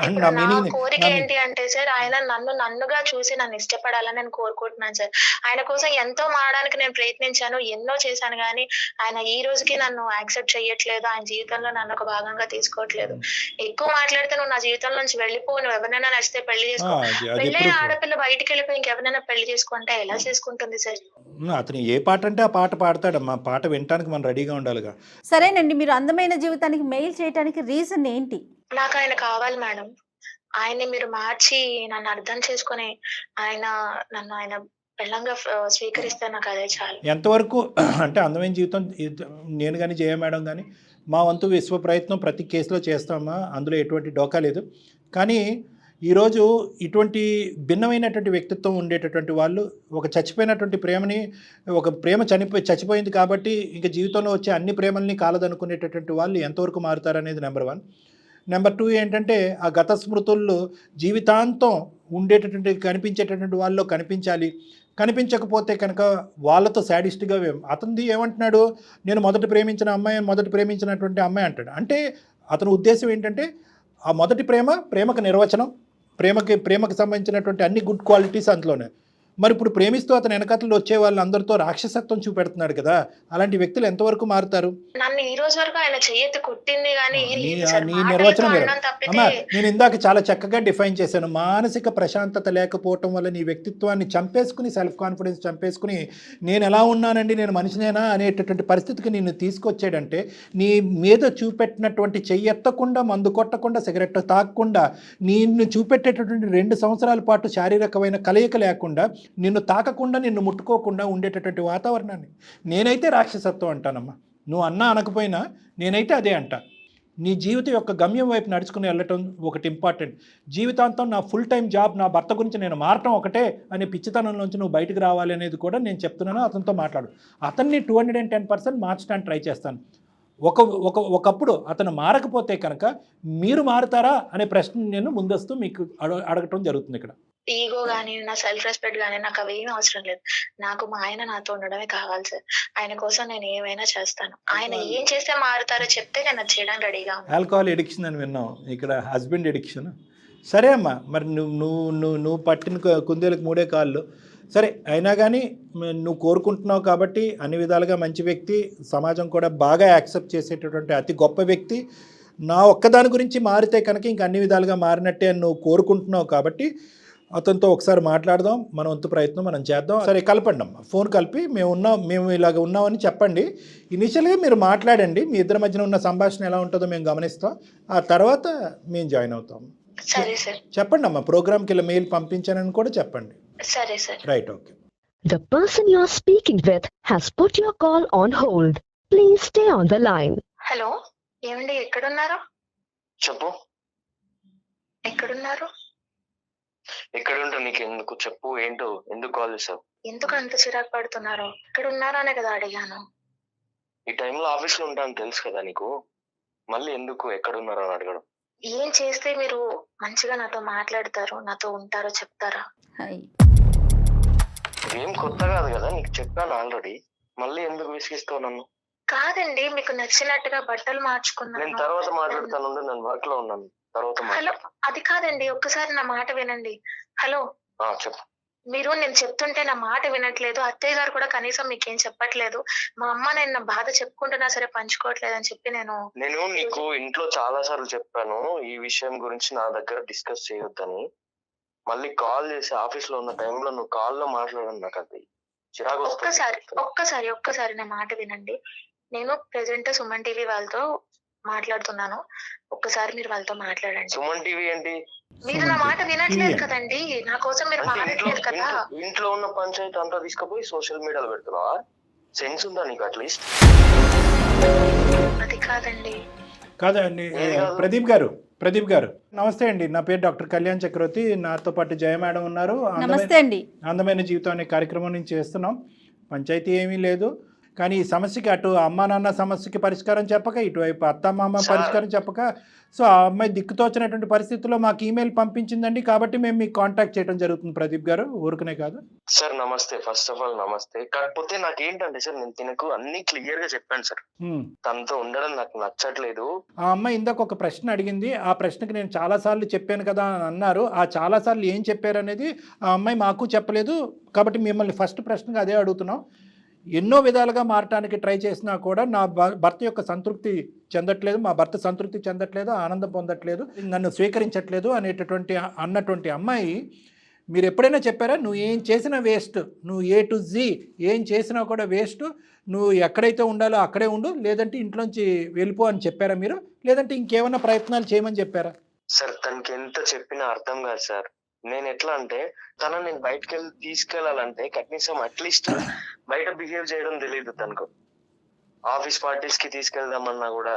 ఇప్పుడు నా కోరిక ఏంటి అంటే సార్, ఆయన నన్నుగా చూసి నన్ను ఇష్టపడాలని నేను కోరుకుంటున్నాను సార్. ఆయన కోసం ఎంతో మారడానికి నేను ప్రయత్నించాను, ఎన్నో చేశాను కానీ ఆయన ఈ రోజుకి నన్ను యాక్సెప్ట్ చేయట్లేదు, ఆయన జీవితంలో నన్ను ఒక భాగంగా తీసుకోవట్లేదు. ఎక్కువ మాట్లాడితే నువ్వు నా జీవితం నుంచి వెళ్ళిపో, నువ్వు ఎవరినైనా నచ్చితే పెళ్లి చేసుకో. పెళ్ళైన ఆడపిల్ల బయటికి వెళ్ళిపోయి ఇంకెవరైనా పెళ్లి చేసుకుంటే ఎలా చేసుకుంటుంది సార్? అతను ఏ పాట అంటే ఆ పాట పాడతాడమ్మా, పాట వినటానికి మనం రెడీగా ఉండాలిగా. సరేనండి, మీరు అందమైన జీవితానికి మెయిల్ చేయడానికి రీజన్ ఏంటి? నాకు ఆయన కావాలి మేడం. ఆయన్ని మీరు మార్చి నన్ను అర్థం చేసుకొని ఆయన పెళ్ళంగా స్వీకరిస్తే నాకు అదే చాలు. ఎంతవరకు అంటే అందమైన జీవితం నేను కానీ జయ మేడం కానీ మా వంతు విశ్వ ప్రయత్నం ప్రతి కేసులో చేస్తామా, అందులో ఎటువంటి డోకా లేదు. కానీ ఈరోజు ఇటువంటి భిన్నమైనటువంటి వ్యక్తిత్వం ఉండేటటువంటి వాళ్ళు ఒక చచ్చిపోయినటువంటి ప్రేమని, ఒక ప్రేమ చచ్చిపోయింది కాబట్టి ఇంకా జీవితంలో వచ్చే అన్ని ప్రేమల్ని కాలదనుకునేటటువంటి వాళ్ళు ఎంతవరకు మారుతారనేది నెంబర్ 1. నెంబర్ 2 ఏంటంటే ఆ గత స్మృతుల్లో జీవితాంతం ఉండేటటువంటి కనిపించేటటువంటి వాళ్ళలో కనిపించకపోతే కనుక వాళ్ళతో శాడిస్ట్గా అతనిది ఏమంటున్నాడు, నేను మొదట ప్రేమించినటువంటి అమ్మాయి అంటాడు. అంటే అతని ఉద్దేశం ఏంటంటే ఆ మొదటి ప్రేమకు నిర్వచనం, ప్రేమకు సంబంధించినటువంటి అన్ని గుడ్ క్వాలిటీస్ అందులోనే. మరి ఇప్పుడు ప్రేమిస్తూ అతను వెనకతలు వచ్చే వాళ్ళందరితో రాక్షసత్వం చూపెడుతున్నాడు కదా, అలాంటి వ్యక్తులు ఎంతవరకు మారుతారు? నన్ను ఈ రోజు వరకు ఆయన చెయ్యెత్తి కొట్టింది కానీ నీ నిర్వచనం అమ్మా, నేను ఇందాక చాలా చక్కగా డిఫైన్ చేశాను. మానసిక ప్రశాంతత లేకపోవటం వల్ల నీ వ్యక్తిత్వాన్ని చంపేసుకుని, సెల్ఫ్ కాన్ఫిడెన్స్ చంపేసుకుని, నేను ఎలా ఉన్నానండి, నేను మనిషినేనా అనేటటువంటి పరిస్థితికి నిన్ను తీసుకొచ్చాడంటే, నీ మీద చూపెట్టినటువంటి చెయ్యెత్తకుండా, మందు కొట్టకుండా, సిగరెట్ తాగకుండా, నిన్ను చూపెట్టేటటువంటి 2 సంవత్సరాల పాటు శారీరకమైన కలయిక లేకుండా, నిన్ను తాకకుండా, నిన్ను ముట్టుకోకుండా ఉండేటటువంటి వాతావరణాన్ని నేనైతే రాక్షసత్వం అంటానమ్మా. నువ్వు అన్నా అనకపోయినా నేనైతే అదే అంటా. నీ జీవితం యొక్క గమ్యం వైపు నడుచుకుని వెళ్ళటం ఒకటి ఇంపార్టెంట్. జీవితాంతం నా ఫుల్ టైం జాబ్, నా భర్త గురించి నేను మారటం ఒకటే అనే పిచ్చితనంలోంచి నువ్వు బయటకు రావాలి అనేది కూడా నేను చెప్తున్నాను. అతనితో మాట్లాడు. అతన్ని 210% మార్చడానికి ట్రై చేస్తాను. ఒకప్పుడు అతను మారకపోతే కనుక మీరు మారుతారా అనే ప్రశ్న నేను ముందస్తు మీకు అడగటం జరుగుతుంది. ఇక్కడ ఈగో గానీ, నా సెల్ఫ్ రెస్పెక్ట్ గానీ నాకు అవేమీ అవసరం లేదు. నాకు మా ఆయన నాతో ఉండడమే కావాలి సార్. ఆయన కోసం నేను ఏమైనా చేస్తాను. ఆయన ఏం చేస్తే మారుతారో చెప్తే నేను అది చేయడానికి రెడీగా ఉన్నాను. ఆల్కహాల్ ఎడిక్షన్ అని విన్నాం, ఇక్కడ హస్బెండ్ ఎడిక్షన్. సరే అమ్మా, మరి నువ్వు పట్టిన కుందేలకు 3 కాళ్ళు. సరే, అయినా కానీ నువ్వు కోరుకుంటున్నావు కాబట్టి అన్ని విధాలుగా మంచి వ్యక్తి, సమాజం కూడా బాగా యాక్సెప్ట్ చేసేటటువంటి అతి గొప్ప వ్యక్తి. నా ఒక్కదాని గురించి మారితే కనుక ఇంక అన్ని విధాలుగా మారినట్టే అని నువ్వు కోరుకుంటున్నావు కాబట్టి అతనితో ఒకసారి మాట్లాడదాం, మన వంతు ప్రయత్నం మనం చేద్దాం. సరే, కలపండి అమ్మా, ఫోన్ కలిపి మేము ఇలాగ ఉన్నామని చెప్పండి. ఇనిషియల్గా మీరు మాట్లాడండి, మీ ఇద్దరి మధ్యన ఉన్న సంభాషణ ఎలా ఉంటుందో మేము గమనిస్తాం. ఆ తర్వాత మేము జాయిన్ అవుతాం. సరే సార్. చెప్పండి అమ్మా, ప్రోగ్రామ్కి ఇలా మెయిల్ పంపించానని కూడా చెప్పండి. సరే sir. Right, okay. The person you are speaking with has put your call on hold. Please stay on the line. Hello, ఏమండి, ఎక్కడున్నారు? చెప్పు. ఎక్కడున్నారు? ఎక్కడ ఉంటా, నీకు ఎందుకు చెప్పు, ఏంటో, ఎందుకు కాల్ చేసావు? ఎందుకు అంత చిరాకు పడుతున్నారు? ఎక్కడున్నారా అనే కదా అడిగాను. ఈ టైంలో ఆఫీస్ లో ఉంటాను తెలుసు కదా నీకు, మళ్ళీ ఎందుకు ఎక్కడున్నారో అని అడగడం? ఏం చేస్తే మీరు మంచిగా నాతో మాట్లాడతారు, నాతో ఉంటారో చెప్తారా? ఏం కొత్త కాదు కదా, నీకు చెప్పాను ఆల్రెడీ, మళ్ళీ ఎందుకు విసిగిస్తావు నన్ను? కాదండి, మీకు నచ్చినట్టుగా బట్టలు మార్చుకున్నాను. నేను తర్వాత మాట్లాడతాను, నేను వర్క్ లో ఉన్నాను, తర్వాత. హలో, అది కాదండి, ఒక్కసారి నా మాట వినండి. హలో, చెప్పు. మీరు నేను చెప్తుంటే నా మాట వినట్లేదు, అత్తయ్య గారు కూడా కనీసం మీకేం చెప్పట్లేదు, మా అమ్మ నేను నా బాధ చెప్పుకుంటున్నా సరే పంచుకోవట్లేదు అని చెప్పి నేను నీకు ఇంట్లో చాలా సార్లు చెప్పాను ఈ విషయం గురించి నా దగ్గర డిస్కస్ చేయొద్దని. మళ్ళీ కాల్ చేసి ఆఫీస్ లో ఉన్న టైంలో నువ్వు కాల్ లో మాట్లాడను, నాకు అది చిరాకు వస్తుంది. ఒక్కసారి నా మాట వినండి. నేను ప్రెసెంట్ సుమన్ టీవీ వాళ్ళతో మాట్లాడుతున్నాను, ఒక్కసారి మీరు వాళ్ళతో మాట్లాడండి. సుమన్ టీవీ ఏంటి? మీరు నా మాట వినట్లేదు కదండి, నా కోసం మీరు మాట్లాడలేదు కదా. ఇంట్లో ఉన్న పంచాయతీ అంతా తీసుకుపోయి సోషల్ మీడియాలో పెడుతున్నావా? సెన్స్ ఉందా నీకు అట్లీస్ట్? అది కాదండి. కాదండి ప్రదీప్ గారు నమస్తే అండి. నా పేరు డాక్టర్ కళ్యాణ్ చక్రవర్తి, నాతో పాటు జయ మేడం ఉన్నారు. నమస్తే అండి. అందమైన జీవితం అనే కార్యక్రమం నుంచి చేస్తున్నాం. పంచాయతీ ఏమీ లేదు, కానీ ఈ సమస్యకి అటు అమ్మా నాన్న సమస్యకి పరిష్కారం చెప్పక, ఇటువైపు అత్త మామ పరిష్కారం చెప్పక, సో ఆ అమ్మాయి దిక్కుతోచినటువంటి పరిస్థితుల్లో మాకు ఈమెయిల్ పంపించిందండి, కాబట్టి మేము మీకు కాంటాక్ట్ చేయడం జరుగుతుంది. ప్రదీప్ గారు ఊరుకునే కాదు సార్. నమస్తే, ఫస్ట్ ఆఫ్ ఆల్ నమస్తే. కాకపోతే నాకేంటంటే సార్, నేను తినకు అన్ని క్లియర్ గా చెప్పాను సార్, తనతో ఉండడం నాకు నచ్చట్లేదు. ఆ అమ్మాయి ఇందాక ఒక ప్రశ్న అడిగింది, ఆ ప్రశ్నకి నేను చాలా సార్లు చెప్పాను కదా అని అన్నారు. ఆ చాలా సార్లు ఏం చెప్పారు అనేది ఆ అమ్మాయి మాకు చెప్పలేదు, కాబట్టి మిమ్మల్ని ఫస్ట్ ప్రశ్నగా అదే అడుగుతున్నాం. ఎన్నో విధాలుగా మారటానికి ట్రై చేసినా కూడా నా భర్త యొక్క సంతృప్తి చెందట్లేదు, మా భర్త సంతృప్తి చెందట్లేదు, ఆనందం పొందట్లేదు, నన్ను స్వీకరించట్లేదు అన్నటువంటి అమ్మాయి మీరు ఎప్పుడైనా చెప్పారా నువ్వు ఏం చేసినా వేస్ట్, నువ్వు A to Z ఏం చేసినా కూడా వేస్ట్, నువ్వు ఎక్కడైతే ఉండాలో అక్కడే ఉండు, లేదంటే ఇంట్లోంచి వెళ్ళిపో అని చెప్పారా మీరు? లేదంటే ఇంకేమైనా ప్రయత్నాలు చేయమని చెప్పారా? సార్ తనకి ఎంత చెప్పినా అర్థం కాదు సార్. నేను ఎట్లా అంటే నేను బయటకు తీసుకెళ్లాలంటే కనీసం అట్లీస్ట్ బయట బిహేవ్ చేయడం తెలియదు తనకు. ఆఫీస్ పార్టీస్ కి తీసుకెళ్దామన్నా కూడా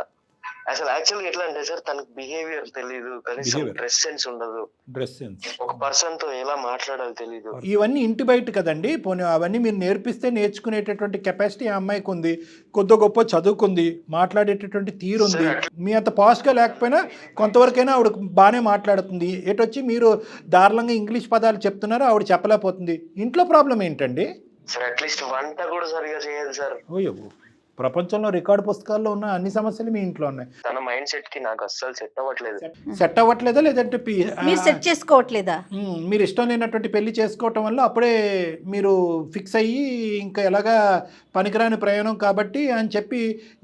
అసలు యాక్చువల్గా ఎట్లా అంటే సార్, తనకు బిహేవియర్ తెలియదు, కనీసం డ్రెస్ సెన్స్ ఉండదు, ఒక పర్సన్ తో ఎలా మాట్లాడాలో తెలియదు. ఇవన్నీ ఇంటి బయట కదండి, పోనీ అవన్నీ మీరు నేర్పిస్తే నేర్చుకునేటటువంటి కెపాసిటీ ఆ అమ్మాయికి ఉంది, కొద్ది గొప్ప చదువుకుంది, మాట్లాడేటటువంటి తీరు ఉంది. మీ అంత పాస్ట్గా లేకపోయినా కొంతవరకైనా ఆవిడ బాగానే మాట్లాడుతుంది. ఎటొచ్చి మీరు దారుణంగా ఇంగ్లీష్ పదాలు చెప్తున్నారు, ఆవిడ చెప్పలేకపోతుంది. ఇంట్లో ప్రాబ్లం ఏంటండి? సార్ అట్లీస్ట్ వంట కూడా సరిగా చేయదు సార్. ఓయో, ప్రపంచంలో రికార్డు పుస్తకాల్లో ఉన్న అన్ని సమస్యలు మీ ఇంట్లో ఉన్నాయి. తన మైండ్ సెట్ కి నాకు అస్సలు సెట్ అవ్వట్లేదా, లేదంటే మీరు సెట్ చేసుకోవట్లేదా? మీరు ఇష్టం లేనటువంటి పెళ్లి చేసుకోవటం వల్ల అప్పుడే మీరు ఫిక్స్ అయ్యి ఇంకా ఎలాగా పనికిరాని ప్రయాణం కాబట్టి అని చెప్పి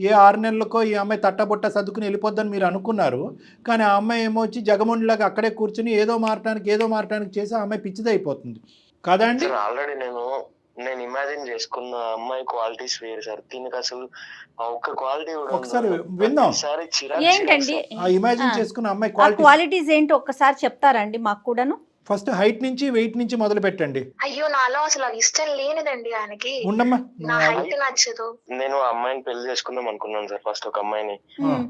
ఏ 6 నెలలకో ఈ అమ్మాయి తట్టబొట్ట సర్దుకుని వెళ్ళిపోద్దని మీరు అనుకున్నారు. కానీ ఆ అమ్మాయి ఏమో వచ్చి జగముండిలాగా అక్కడే కూర్చుని ఏదో మారటానికి చేసి ఆ అమ్మాయి పిచ్చిదైపోతుంది కదా అండి. ఆల్రెడీ నేను ఇమాజిన్ చేసుకున్న అమ్మాయి క్వాలిటీస్ వేరు సార్. దీనికి అసలు ఒక్క క్వాలిటీ ఒకసారి విందాం. ఏంటండి ఇమాజిన్ చేసుకున్న అమ్మాయి క్వాలిటీస్ ఏంటి ఒక్కసారి చెప్తారండి మాకు కూడాను? ఫస్ట్ హైట్ నుంచి వెయిట్ నుంచి మొదలు పెట్టండి. అయ్యో నాలో అసలు ఇష్టం లేనిదండి ఆయనకి, ఉండమ్మా నా హైట్ నచ్చదు. నేను ఆ అమ్మాయిని పెళ్లి చేసుకుందాం అనుకున్నాను సార్ ఫస్ట్, ఒక అమ్మాయిని.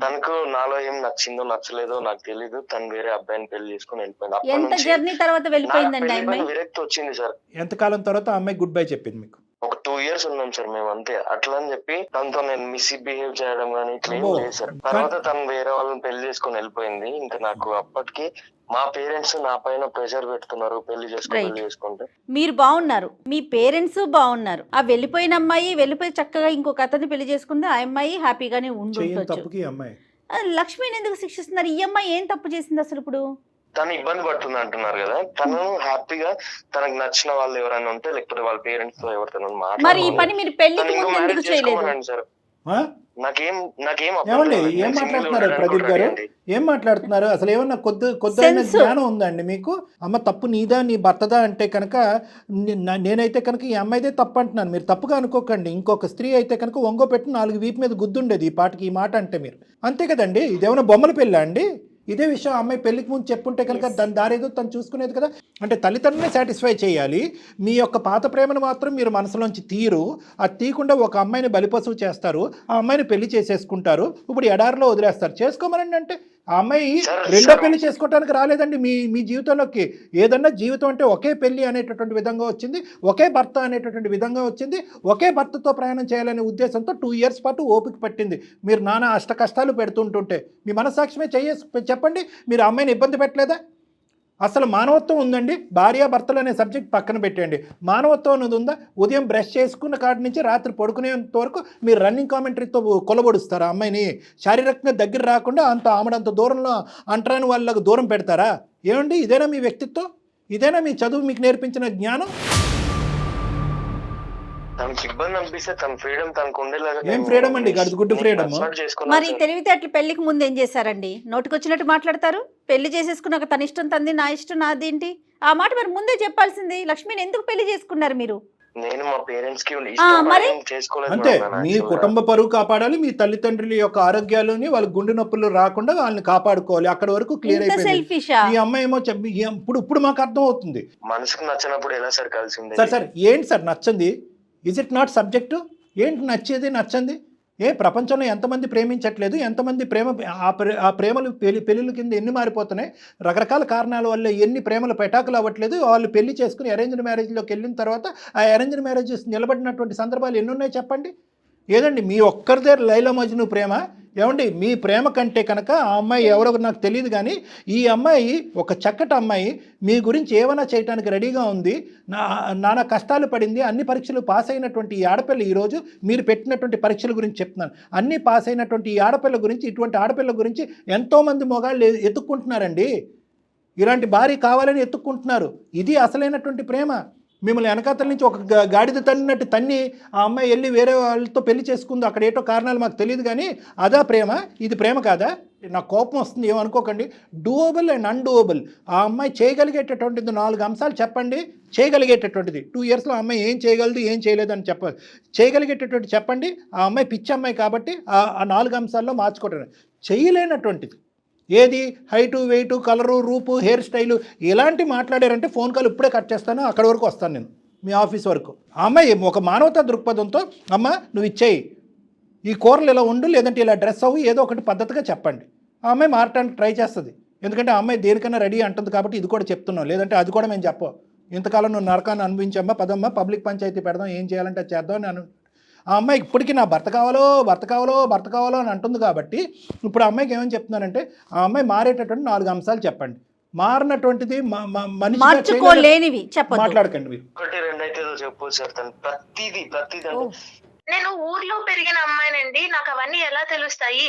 తనకు నాలో ఏం నచ్చిందో నచ్చలేదో నాకు తెలీదు, తను వేరే అబ్బాయిని పెళ్లి చేసుకుని వెళ్ళిపోయింది. ఎంత జర్నీ తర్వాత వెళ్ళిపోయిందండి అమ్మాయి? విరక్తి వచ్చింది సార్. ఎంతకాలం తర్వాత ఆ అమ్మాయి గుడ్ బై చెప్పింది మీకు? ఒక 2 years ఉన్నాం సార్ మేము, అంతే. అట్లా అని చెప్పి తనతో నేను మిస్బిహేవ్ చేయడం కానీ ఇట్లా ఏం లేదు సార్. తర్వాత తను వేరే వాళ్ళని పెళ్లి చేసుకుని వెళ్ళిపోయింది. ఇంకా నాకు అప్పటికి మా పేరెంట్స్ నా పైన ప్రెషర్ పెడుతున్నారు పెళ్లి చేసుకుంటే. మీరు బాగున్నారు, మీ పేరెంట్స్ బాగున్నారు, ఆ వెళ్ళిపోయిన అమ్మాయి వెళ్ళిపోయి చక్కగా ఇంకొక అతన్ని పెళ్లి చేసుకుంది, ఆ అమ్మాయి హ్యాపీగానే ఉండొచ్చు. లక్ష్మిని ఎందుకు శిక్షిస్తున్నారు? ఈ అమ్మాయి ఏం తప్పు చేసింది అసలు? ఇప్పుడు తను ఇబ్బంది పడుతుంది అంటున్నారు కదా, తను హ్యాపీగా తనకు నచ్చిన వాళ్ళు ఎవరైనా ఉంటే, లేకపోతే వాళ్ళ పేరెంట్స్ తో ఎవరితో మరి ఈ పని మీరు పెళ్లికి ముందు ఎందుకు చేయలేదు సార్? ఏం మాట్లాడుతున్నారు ప్రదీప్ గారు? ఏం మాట్లాడుతున్నారు అసలు? ఏమన్నా కొద్ది జ్ఞానం ఉందండి మీకు? అమ్మ తప్పు నీదా నీ భర్తదా అంటే కనుక నేనైతే కనుక ఈ అమ్మాయిదే తప్పు అంటున్నాను, మీరు తప్పుగా అనుకోకండి. ఇంకొక స్త్రీ అయితే కనుక ఒంగో పెట్టి 4 వీపు మీద గుద్దుండేది ఈ పాటికి, ఈ మాట అంటే మీరు. అంతే కదండి, ఇదేమన్నా బొమ్మల పెళ్ళా అండి? ఇదే విషయం అమ్మాయి పెళ్లికి ముందు చెప్పుంటే కనుక దాని దారేదో తను చూసుకునేది కదా. అంటే తల్లిదండ్రులనే సాటిస్ఫై చేయాలి, మీ యొక్క పాత ప్రేమను మాత్రం మీరు మనసులోంచి తీరు. అది తీయకుండా ఒక అమ్మాయిని బలిపశువు చేస్తారు, ఆ అమ్మాయిని పెళ్లి చేసేసుకుంటారు, ఇప్పుడు ఎడారిలో వదిలేస్తారు. చేసుకోమనండి అంటే ఆ అమ్మాయి రెండో పెళ్లి చేసుకోవడానికి రాలేదండి మీ జీవితంలోకి. ఏదన్నా జీవితం అంటే ఒకే పెళ్లి అనేటటువంటి విధంగా వచ్చింది, ఒకే భర్త అనేటటువంటి విధంగా వచ్చింది, ఒకే భర్తతో ప్రయాణం చేయాలనే ఉద్దేశంతో 2 years పాటు ఓపిక పట్టింది. మీరు నానా అష్ట కష్టాలు పెడుతుంటుంటే మీ మనస్సాక్షిమే చెప్పండి, మీరు అమ్మాయిని ఇబ్బంది పెట్టలేదా? అసలు మానవత్వం ఉందండి? భార్యాభర్తలు అనే సబ్జెక్ట్ పక్కన పెట్టండి, మానవత్వం అనేది ఉందా? ఉదయం బ్రష్ చేసుకున్న కాడి నుంచి రాత్రి పడుకునేంత వరకు మీరు రన్నింగ్ కామెంటరీతో కొలబడుస్తారా అమ్మాయిని? శారీరకంగా దగ్గర రాకుండా ఆమెడంత దూరంలో అంటరాని వాళ్ళకు దూరం పెడతారా? ఏమండి ఇదేనా మీ వ్యక్తిత్వం? ఇదేనా మీ చదువు మీకు నేర్పించిన జ్ఞానం? తనకి ఇబ్బంది అనిపిస్తే తన ఫ్రీడమ్ తనకు ఉండేలాగా ఏం freedom అండి? గడుగుడ్డు freedom. మరి తెలివితేటలు పెళ్లికి ముందు ఏం చేశారండి? నోటికొచ్చినట్టు మాట్లాడతారు. పెళ్లి చేసేసుకున్నాక తన ఇష్టం తంది, నా ఇష్టం నాదేంటి? ఆ మాట మరి ముందే చెప్పాల్సింది. లక్ష్మిని ఎందుకు పెళ్లి చేసుకున్నారు మీరు? నేను మా పేరెంట్స్ కి మరి? చేసుకోలేదు అంతే, మేడం, మీ actually. కుటుంబ పరువు కాపాడాలి, మీ తల్లిదండ్రుల యొక్క ఆరోగ్యాలని, వాళ్ళ గుండె నొప్పులు రాకుండా వాళ్ళని కాపాడుకోవాలి. అక్కడ వరకు క్లియర్ ఇంత అయిపోయింది. సెల్ఫిషా? ఈ అమ్మాయి ఏమో ఇప్పుడు మాకు అర్థం అవుతుంది. మనసుకు నచ్చినప్పుడు ఎలా సార్ కలిసి ఉండేది? సార్ ఏంటి సార్ నచ్చంది? Is it not subject? ఏంటి నచ్చేది నచ్చంది? ప్రపంచంలో ఎంతమంది ప్రేమించట్లేదు, ఎంతమంది ఆ ప్రేమలు పెళ్ళిళ్ళ కింద ఎన్ని మారిపోతున్నాయి, రకరకాల కారణాల వల్ల ఎన్ని ప్రేమలు పెటాకులు అవ్వట్లేదు. వాళ్ళు పెళ్లి చేసుకుని అరేంజ్డ్ మ్యారేజ్లోకి వెళ్ళిన తర్వాత ఆ అరేంజ్డ్ మ్యారేజెస్ నిలబడినటువంటి సందర్భాలు ఎన్ని ఉన్నాయి చెప్పండి. ఏదండి మీ ఒక్కరిదే లైలా మజ్ను ప్రేమ? ఏమండి మీ ప్రేమ కంటే కనుక ఆ అమ్మాయి ఎవరో నాకు తెలియదు, కానీ ఈ అమ్మాయి ఒక చక్కటి అమ్మాయి, మీ గురించి ఏమైనా చేయడానికి రెడీగా ఉంది. నానా కష్టాలు పడింది, అన్ని పరీక్షలు పాస్ అయినటువంటి ఈ ఆడపిల్ల, ఈరోజు మీరు పెట్టినటువంటి పరీక్షల గురించి చెప్తున్నాను, అన్నీ పాస్ అయినటువంటి ఈ ఆడపిల్ల గురించి, ఇటువంటి ఆడపిల్ల గురించి ఎంతోమంది మొగాళ్ళు ఎత్తుక్కుంటున్నారండి. ఇలాంటి భార్య కావాలని ఎత్తుక్కుంటున్నారు. ఇది అసలైనటువంటి ప్రేమ. మిమ్మల్ని వెనకాతల నుంచి ఒక గాడిద తన్నినట్టు తన్ని ఆ అమ్మాయి వెళ్ళి వేరే వాళ్ళతో పెళ్లి చేసుకుంది. అక్కడ ఏటో కారణాలు మాకు తెలియదు, కానీ అదా ప్రేమ? ఇది ప్రేమ కాదా? నాకు కోపం వస్తుంది, ఏమనుకోకండి. Doable and undoable. ఆ అమ్మాయి చేయగలిగేటటువంటిది 4 అంశాలు చెప్పండి. చేయగలిగేటటువంటిది 2 ఇయర్స్లో ఆ అమ్మాయి ఏం చేయగలదు, ఏం చేయలేదు అని చేయగలిగేటటువంటి చెప్పండి. ఆ అమ్మాయి పిచ్చి అమ్మాయి కాబట్టి ఆ 4 అంశాల్లో మార్చుకోవటం. చేయలేనటువంటిది ఏది? హైటు, వెయిటు, కలరు, రూపు, హెయిర్ స్టైలు ఇలాంటి మాట్లాడారంటే ఫోన్ కాల్ ఇప్పుడే కట్ చేస్తాను, అక్కడ వరకు వస్తాను నేను, మీ ఆఫీస్ వరకు. ఆ అమ్మాయి ఒక మానవతా దృక్పథంతో, అమ్మ నువ్వు ఇచ్చేయి, ఈ కూరలు ఇలా ఉండు, లేదంటే ఇలా డ్రెస్ అవ్వు, ఏదో ఒకటి పద్ధతిగా చెప్పండి. ఆ అమ్మాయి మారటానికి ట్రై చేస్తుంది. ఎందుకంటే ఆ అమ్మాయి దేనికైనా రెడీ అంటుంది కాబట్టి ఇది కూడా చెప్తున్నాం. లేదంటే అది కూడా మేము చెప్పం. ఇంతకాలం నువ్వు నరకాన్ని అనుభవించమ్మా, పదమ్మా పబ్లిక్ పంచాయతీ పెడదాం, ఏం చేయాలంటే అది చేద్దాం అని ఆ అమ్మాయికి ఇప్పటికీ నా భర్త కావాలో అని అంటుంది. కాబట్టి ఇప్పుడు ఆ అమ్మాయికి ఏమని చెప్తున్నానంటే, ఆ అమ్మాయి మారేటటువంటి 4 అంశాలు చెప్పండి. మారినటువంటిది మార్చుకోలేనివి మాట్లాడకండి మీరు. 1, 2 అయితే చెప్పొచ్చు సార్. తను ప్రతిదీ నేను ఊర్లో పెరిగిన అమ్మాయినండి, నాకు అవన్నీ ఎలా తెలుస్తాయి?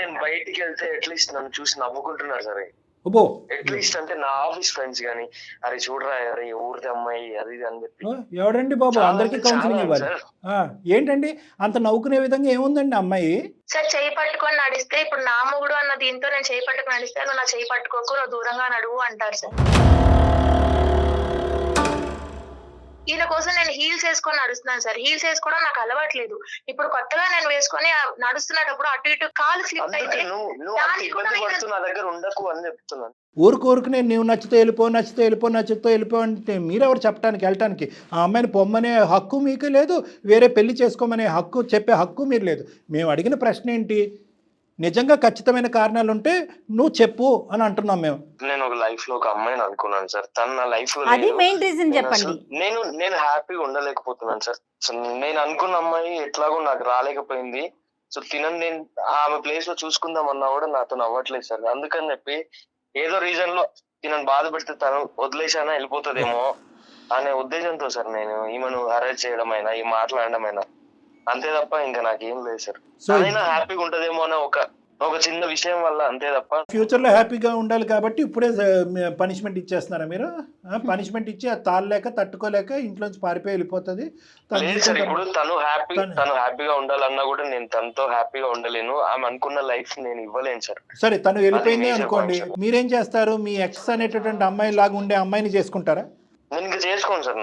నేను బయటికి వెళ్తే అట్లీస్ట్ నన్ను చూసి నవ్వుకుంటున్నారు సరే, అబ్బో అట్లీస్ట్ అంటే నా ఆఫీస్ ఫ్రెండ్స్ గానీ, అరే చూడరా అరే ఊరిది అమ్మాయి అది ఇది అని చెప్పి. ఎవడండి బాబు అందరికీ కౌన్సిలింగ్ ఇవ్వాలి? ఏంటండి అంత నవ్వుకునే విధంగా ఏముందండి అమ్మాయి? సార్ చేయి పట్టుకొని నడిస్తే, ఇప్పుడు నా మొగుడు అన్న దీంతో నేను చేయి పట్టుకొని నడిస్తే, నువ్వు నా చేయి పట్టుకోకు, నువ్వు దూరంగా నడువు అంటారు సార్. వీళ్ళ కోసం నేను హీల్స్ వేసుకొని నడుస్తున్నాను సార్. హీల్స్ వేసుకోవడం నాకు అలవాట్లేదు. ఇప్పుడు కొత్తగా నేను వేసుకొని నడుస్తున్నప్పుడు అటు ఇటు కాలు స్లిప్ అయితే నా దగ్గర ఉండకు అని చెప్తున్నాను. ఊరుకు నేను నచ్చితే వెళ్ళిపో అంటే మీరెవరు చెప్పడానికి వెళ్ళటానికి? ఆ అమ్మాయిని పొమ్మనే హక్కు మీకు లేదు, వేరే పెళ్లి చేసుకోమనే హక్కు చెప్పే హక్కు మీరు లేదు. మేము అడిగిన ప్రశ్న ఏంటి? నిజంగా ఖచ్చితమైన కారణాలు ఉంటే నువ్వు చెప్పు అని అంటున్నాం మేము. నేను ఒక లైఫ్ లో ఒక అమ్మాయిని అనుకున్నాను సార్, తను నా లైఫ్ లో అది మెయిన్ రీజన్ చెప్పండి. నేను హ్యాపీగా ఉండలేకపోతున్నాను సార్. సో నేను అనుకున్న అమ్మాయి ఎట్లాగో నాకు రాలేకపోయింది. సో నేను ఆమె ప్లేస్ లో చూసుకుందాం అన్నా కూడా నాతో అవ్వట్లేదు సార్. అందుకని చెప్పి ఏదో రీజన్ లో తినని బాధ పెడితే తను వదిలేసానా వెళ్ళిపోతుందేమో అనే ఉద్దేశంతో సార్ నేను ఈమెను అరెస్ట్ చేయడం అయినా, ఈ మాట్లాడడం అయినా, అంతే తప్ప ఇంకా నాకేం లేదు సార్. అదైనా హ్యాపీగా ఉంటదేమో అనే ఒక చిన్న విషయం వల్ల, అంతే తప్ప. ఫ్యూచర్ లో హ్యాపీగా ఉండాలి కాబట్టి ఇప్పుడే పనిష్మెంట్ ఇచ్చేస్తున్నారా మీరు? పనిష్మెంట్ ఇచ్చి అది తాళలేక తట్టుకోలేక ఇంట్లోంచి పారిపోయి వెళ్ళిపోతుంది. ఇప్పుడు తను హ్యాపీగా ఉండాలన్నా కూడా నేను తనతో హ్యాపీగా ఉండలేను. ఆమె అనుకున్న లైఫ్ నేను ఇవ్వలేను సార్. సరే తను వెళ్ళిపోయింది అనుకోండి, మీరేం చేస్తారు? మీ ఎక్స్ అనేటటువంటి అమ్మాయి లాగా ఉండే అమ్మాయిని చేసుకుంటారా? నేను ఇంకా చేసుకోను సార్.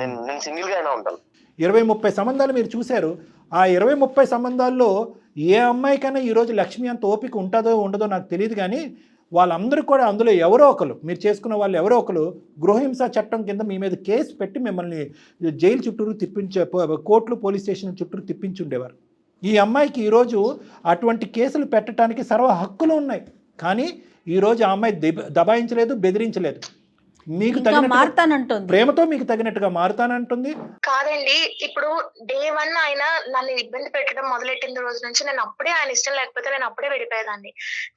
నేను సింగిల్ గా అయినా ఉంటాను. 20-30 సంబంధాలు మీరు చూశారు. ఆ 20-30 సంబంధాల్లో ఏ అమ్మాయికైనా ఈరోజు లక్ష్మి అంత ఓపిక ఉంటుందో ఉండదో నాకు తెలియదు, కానీ వాళ్ళందరూ కూడా అందులో ఎవరో ఒకరు, మీరు చేసుకున్న వాళ్ళు ఎవరో ఒకరు గృహహింస చట్టం కింద మీ మీద కేసు పెట్టి మిమ్మల్ని జైలు చుట్టూరు కోర్టులు పోలీస్ స్టేషన్ చుట్టూరు తిప్పించి ఉండేవారు. ఈ అమ్మాయికి ఈరోజు అటువంటి కేసులు పెట్టడానికి సర్వ హక్కులు ఉన్నాయి, కానీ ఈరోజు ఆ అమ్మాయి దబాయించలేదు, బెదిరించలేదు. మీకు తగినట్టు ప్రేమతో మీకు తగినట్టుగా మారుతానంటుంది. కాదండి, ఇప్పుడు డే 1 ఆయన నన్ను ఇబ్బంది పెట్టడం మొదలెట్టిన రోజు నుంచి నేను అప్పుడే ఆయన ఇష్టం లేకపోతే నేను అప్పుడే వెళ్ళిపోయేదాన్ని.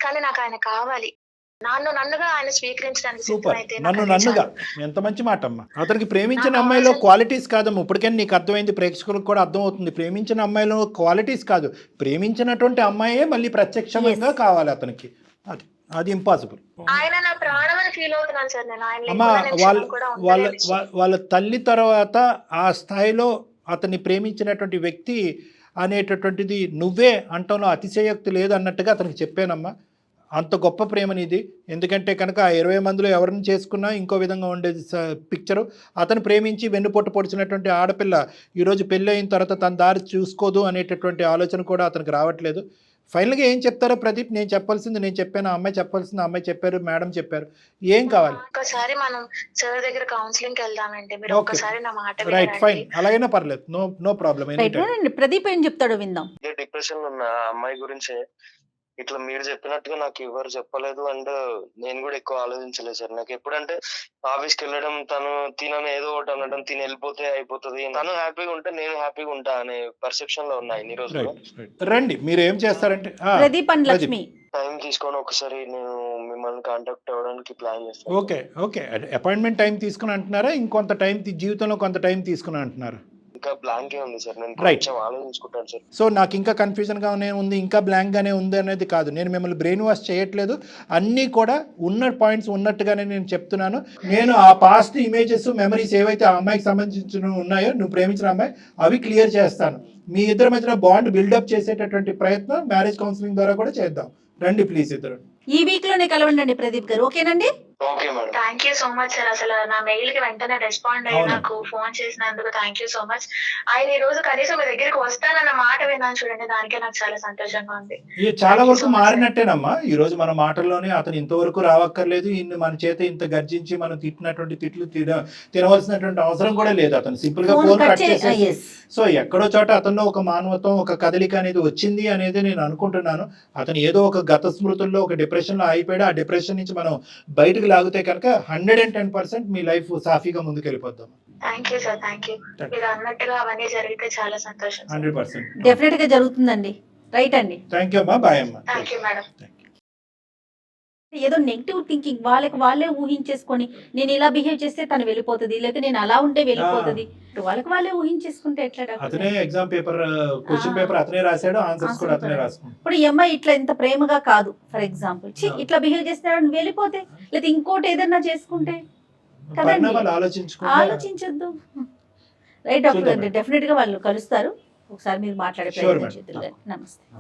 కానీ నాకు ఆయన కావాలి. నన్నుగా ఆయన స్వీకరించడానికి నన్నుగా ఎంత మంచి మాట అమ్మా. అతనికి ప్రేమించిన అమ్మాయిలో క్వాలిటీస్ కాదమ్మా. ఇప్పటికైనా నీకు అర్థమైంది, ప్రేక్షకులకు కూడా అర్థం అవుతుంది. ప్రేమించిన అమ్మాయిలో క్వాలిటీస్ కాదు, ప్రేమించినటువంటి అమ్మాయే మళ్ళీ ప్రత్యక్షంగా కావాలి అతనికి. అది అది ఇంపాసిబుల్. ఆయన నా ప్రాణం అని ఫీల్ అవుతున్నాను సార్ నేను. ఆయన అమ్మా లేకుండా నేను వాళ్ళ క్షణం కూడా వాళ్ళ ఉండలేను. వా- వాళ్ళ తల్లి తర్వాత ఆ స్థాయిలో అతన్ని ప్రేమించినటువంటి వ్యక్తి అనేటటువంటిది నువ్వే అంటంలో అతిశయోక్తి లేదు అన్నట్టుగా అతనికి చెప్పానమ్మా. అంత గొప్ప ప్రేమ నీది. ఎందుకంటే కనుక ఆ 20 మందిలో ఎవరిని చేసుకున్నా ఇంకో విధంగా ఉండేది పిక్చరు. అతను ప్రేమించి వెన్నుపోటు పొడిచినటువంటి ఆడపిల్ల ఈరోజు పెళ్ళి అయిన తర్వాత తన దారి చూసుకోదు అనేటటువంటి ఆలోచన కూడా అతనికి రావట్లేదు. ఫైనల్గా ఏం చెప్తారో ప్రదీప్? నేను చెప్పాల్సింది నేను చెప్పాను, ఆ అమ్మాయి చెప్పాల్సింది ఆ అమ్మాయి చెప్పారు, మేడం చెప్పారు. ఏం కావాలి? ఒక్కసారి మనం సార్ దగ్గర కౌన్సిలింగ్ కి వెళ్దామండి. మీరు Okay. ఒక్కసారి నా మాట రైట్, ఫైన్, వినండి. అలాగైనా పర్లేదు. No problem. రైట్ వినండి, ప్రదీప్ ఏం చెప్తాడో విందాం. డిప్రెషన్ ఉన్న ఆ అమ్మాయి గురించి ఇట్లా మీరు చెప్పినట్టుగా నాకు ఎవరు చెప్పలేదు. అండ్ నేను కూడా ఎక్కువ ఆలోచించలేదు సార్. నాకు ఎప్పుడంటే ఆఫీస్ కి వెళ్ళడం, తను తినని ఏదో ఒకటి అనడం, తిని వెళ్ళిపోతే అయిపోతుంది, తను హ్యాపీగా ఉంటే నేను హ్యాపీగా ఉంటా అనే పర్సెప్షన్ లో ఉన్నాయి ఇన్ని రోజులు. రండి, మీరు ఏం చేస్తారంటే ప్రదీప్ అండ్ ప్రదీప్. లక్ష్మి. టైం తీసుకొని ఒకసారి నేను మిమ్మల్ని కాంటాక్ట్ అవ్వడానికి ప్లాన్ చేస్తాను. ఓకే అపాయింట్మెంట్ టైం తీసుకుని అంటున్నారా? ఇంకొంత టైం జీవితంలో కొంత టైం తీసుకుని అంటున్నారా? ఇంకా బ్లాంకే ఉంది సార్. నేను Right. కొంచెం ఆలోచించుకుంటాను సార్. సో నాకు ఇంకా కన్ఫ్యూజన్గానే ఉంది, ఇంకా బ్లాంక్గానే ఉంది అనేది కాదు. నేను మిమ్మల్ని బ్రెయిన్ వాష్ చేయట్లేదు. అన్నీ కూడా ఉన్న పాయింట్స్ ఉన్నట్టుగానే నేను చెప్తున్నాను. నేను ఆ పాస్ట్ ఇమేజెస్, మెమరీస్ ఏవైతే ఆ అమ్మాయికి సంబంధించిన ఉన్నాయో, నువ్వు ప్రేమించిన అమ్మాయి, అవి క్లియర్ చేస్తాను. మీ ఇద్దరి మధ్యన బాండ్ బిల్డప్ చేసేటటువంటి ప్రయత్నం మ్యారేజ్ కౌన్సిలింగ్ ద్వారా కూడా చేద్దాం. రండి ప్లీజ్ ఇద్దరు. ఈ వీక్ లోనే కలవండి ప్రదీప్ గారు, ఓకేనండి? Okay madam. Thank you so much sir. అసలు నా మెయిల్ కి వెంటనే రెస్పాండ్ అయ్యి అవును. నాకు ఫోన్ చేసినందుకు థ్యాంక్ యూ సో మచ్. ఆయన ఈ రోజు కనీసం మీ దగ్గరికి వస్తానన్న మాట విన్నాను చూడండి, దానికే నాకు చాలా సంతోషంగా ఉంది. చాలా Thank you వరకు so much, మారినట్టేనమ్మా. ఈ రోజు మన మాటల్లోనే అతను ఇంతవరకు రావక్కర్లేదు, ఇన్ని మన చేత ఇంత గర్జించి మనం తిట్టినటువంటి తిట్లు తినవలసినటువంటి అవసరం కూడా లేదు. అతను సింపుల్ గా ఫోన్ ఫోన్ కట్ కట్ చే- చేసేసి yes. సో ఎక్కడో చోట అతనిలో ఒక మానవత్వం, ఒక కదలిక అనేది వచ్చింది అనేది నేను అనుకుంటున్నాను. అతను ఏదో ఒక గత స్మృతుల్లో ఒక డిప్రెషన్ లో అయిపోయాడు. ఆ డిప్రెషన్ నుంచి మనం బయటకు లాగితే కనుక 110% మీ లైఫ్ సాఫీగా ముందుకు వెళ్ళిపోద్దాం. Thank you sir, thank you. మీరు అన్నట్టుగా అవన్నీ జరిగితే చాలా సంతోషం. 100%. డెఫినెట్ గా జరుగుతుందండి. రైట్ అండి. థ్యాంక్ యూ అమ్మా, బాయ్ అమ్మా. Thank you madam. ఏదో నెగిటివ్ థింకింగ్ వాళ్ళే ఊహించేసుకొని నేను ఇలా బిహేవ్ చేస్తే తను వెళ్ళిపోతుంది, లేకపోతే నేను అలా ఉంటే వెళ్ళిపోతుంది, వాళ్ళే ఊహించేసుకుంటే ఎట్లా డాక్టర్? అతనే ఎగ్జామ్ పేపర్, క్వశ్చన్ పేపర్ అతనే రాశాడు, ఆన్సర్స్ కూడా అతనే రాసుకున్నాడు. ఇప్పుడు ఈ అమ్మాయి ఇట్లా ఇంత ప్రేమగా కాదు, ఫర్ ఎగ్జాంపుల్ ఇట్లా బిహేవ్ చేస్తే వెళ్ళిపోతే, లేదా ఇంకోటి ఏదన్నా చేసుకుంటే కదండి. పరిణామాలు ఆలోచించుకుంటే ఆలోచించొద్దు. రైట్ డాక్టర్, చూద్దాం. డెఫినెట్ గా వాళ్ళు కలుస్తారు. ఒకసారి మీరు మాట్లాడే Sure, ప్రయత్నం madam. చేద్దురు గాని. నమస్తే.